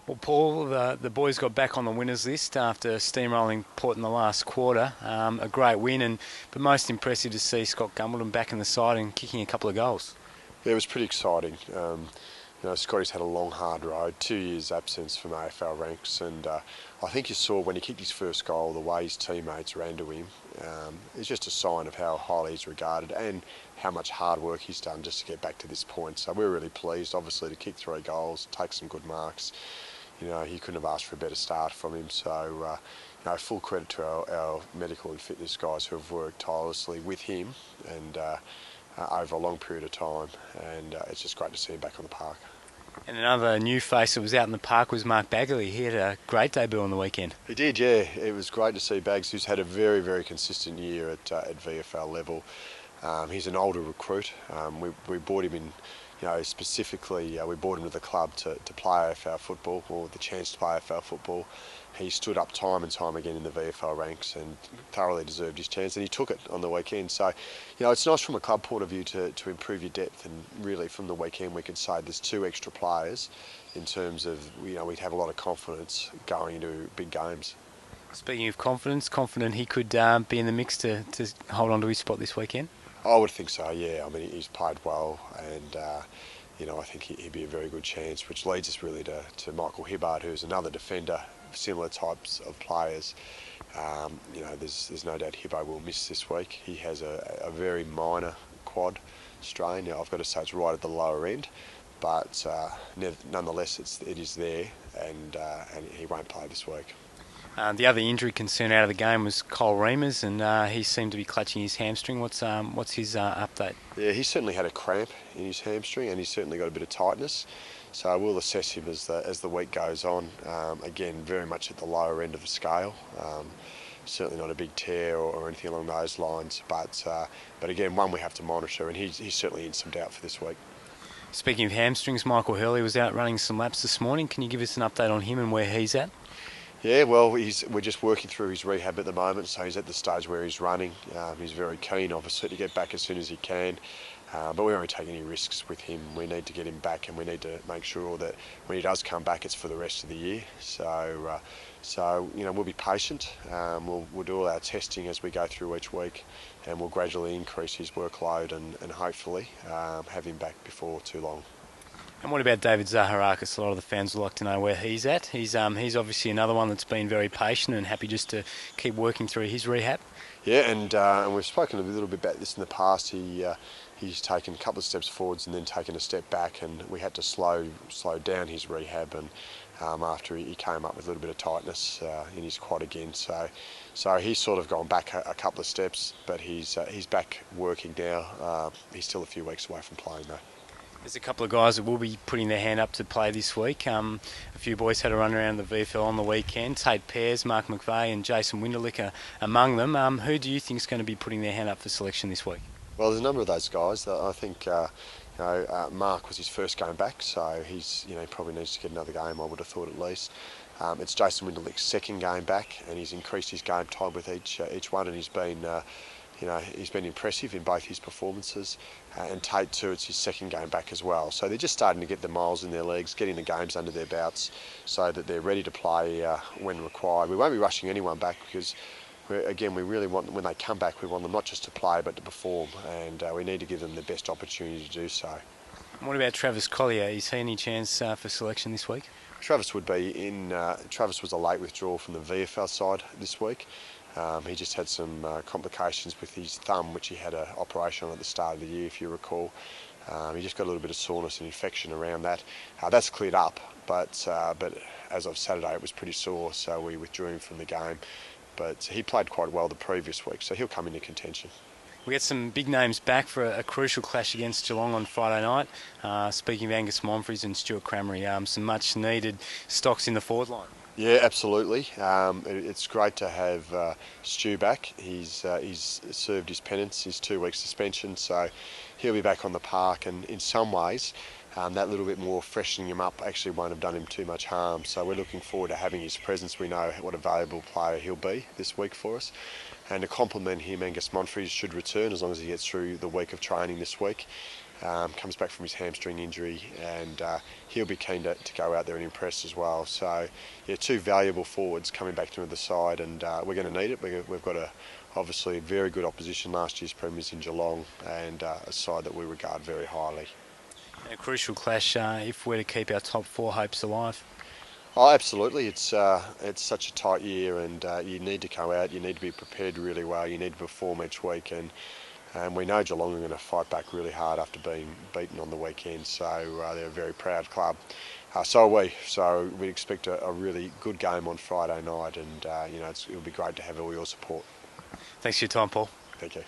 Well, Paul, the boys got back on the winners list after steamrolling Port in the last quarter. A great win, but most impressive to see Scott Gumbleton back in the side and kicking a couple of goals. Yeah, it was pretty exciting. Scotty's had a long, hard road, 2 years absence from AFL ranks, and I think you saw when he kicked his first goal, the way his teammates ran to him. It's just a sign of how highly he's regarded and how much hard work he's done just to get back to this point. So we're really pleased, obviously, to kick 3 goals, take some good marks. He couldn't have asked for a better start from him. So, full credit to our medical and fitness guys who have worked tirelessly with him and over a long period of time. And it's just great to see him back on the park. And another new face that was out in the park was Mark Bagley. He had a great debut on the weekend. He did, yeah. It was great to see Bags, who's had a very, very consistent year at VFL level. He's an older recruit. We brought him in, specifically, we brought him to the club to play AFL football, or the chance to play AFL football. He stood up time and time again in the VFL ranks and thoroughly deserved his chance, and he took it on the weekend. So, it's nice from a club point of view to improve your depth, and really from the weekend we could say there's 2 extra players in terms of, we'd have a lot of confidence going into big games. Speaking of confidence, confident he could be in the mix to hold on to his spot this weekend? I would think so, yeah. I mean, he's played well, and I think he'd be a very good chance, which leads us really to Michael Hibbard, who's another defender, similar types of players. There's no doubt Hibbo will miss this week. He has a very minor quad strain. Now, I've got to say it's right at the lower end, but nonetheless it is there, and he won't play this week. The other injury concern out of the game was Cole Reimers, and he seemed to be clutching his hamstring. What's his update? Yeah, he certainly had a cramp in his hamstring, and he's certainly got a bit of tightness. So we'll assess him as the week goes on. Again, very much at the lower end of the scale. Certainly not a big tear or anything along those lines, but again, one we have to monitor, and he's certainly in some doubt for this week. Speaking of hamstrings, Michael Hurley was out running some laps this morning. Can you give us an update on him and where he's at? Yeah, well, we're just working through his rehab at the moment, so he's at the stage where he's running. He's very keen, obviously, to get back as soon as he can, but we won't take any risks with him. We need to get him back, and we need to make sure that when he does come back, it's for the rest of the year. So we'll be patient. We'll do all our testing as we go through each week, and we'll gradually increase his workload and hopefully have him back before too long. And what about David Zaharakis? A lot of the fans would like to know where he's at. He's obviously another one that's been very patient and happy just to keep working through his rehab. Yeah, and we've spoken a little bit about this in the past. He's taken a couple of steps forwards and then taken a step back, and we had to slow down his rehab, and after he came up with a little bit of tightness in his quad again. So he's sort of gone back a couple of steps, but he's back working now. He's still a few weeks away from playing though. There's a couple of guys that will be putting their hand up to play this week. A few boys had a run around the VFL on the weekend. Tate Pears, Mark McVeigh and Jason Winderlick are among them. Who do you think is going to be putting their hand up for selection this week? Well, there's a number of those guys. I think Mark was his first game back, so he's probably needs to get another game, I would have thought at least. It's Jason Winderlick's second game back, and he's increased his game time with each one, and he's been impressive in both his performances. And Tate too, it's his second game back as well. So they're just starting to get the miles in their legs, getting the games under their belts, so that they're ready to play when required. We won't be rushing anyone back because, we really want, when they come back, we want them not just to play but to perform, and we need to give them the best opportunity to do so. And what about Travis Collier? Is he any chance for selection this week? Travis would be in. Travis was a late withdrawal from the VFL side this week. He just had some complications with his thumb, which he had an operation on at the start of the year, if you recall. He just got a little bit of soreness and infection around that. That's cleared up, but as of Saturday it was pretty sore, so we withdrew him from the game. But he played quite well the previous week, so he'll come into contention. We get some big names back for a crucial clash against Geelong on Friday night. Speaking of Angus Monfries and Stuart Cramery, some much needed stocks in the forward line. Yeah, absolutely. It's great to have Stu back. He's served his penance, his 2-week suspension, so he'll be back on the park. And in some ways, that little bit more freshening him up actually won't have done him too much harm. So we're looking forward to having his presence. We know what a valuable player he'll be this week for us. And to complement him, Angus Monfries should return as long as he gets through the week of training this week. comes back from his hamstring injury, and he'll be keen to go out there and impress as well. So, yeah, two valuable forwards coming back to the side, and we're going to need it. We've got obviously very good opposition last year's premiers in Geelong, and a side that we regard very highly. And a crucial clash if we're to keep our top four hopes alive. Oh, absolutely. It's such a tight year, and you need to come out. You need to be prepared really well. You need to perform each week, and we know Geelong are going to fight back really hard after being beaten on the weekend. So they're a very proud club. So are we. So we expect a really good game on Friday night, and it'll be great to have all your support. Thanks for your time, Paul. Thank you.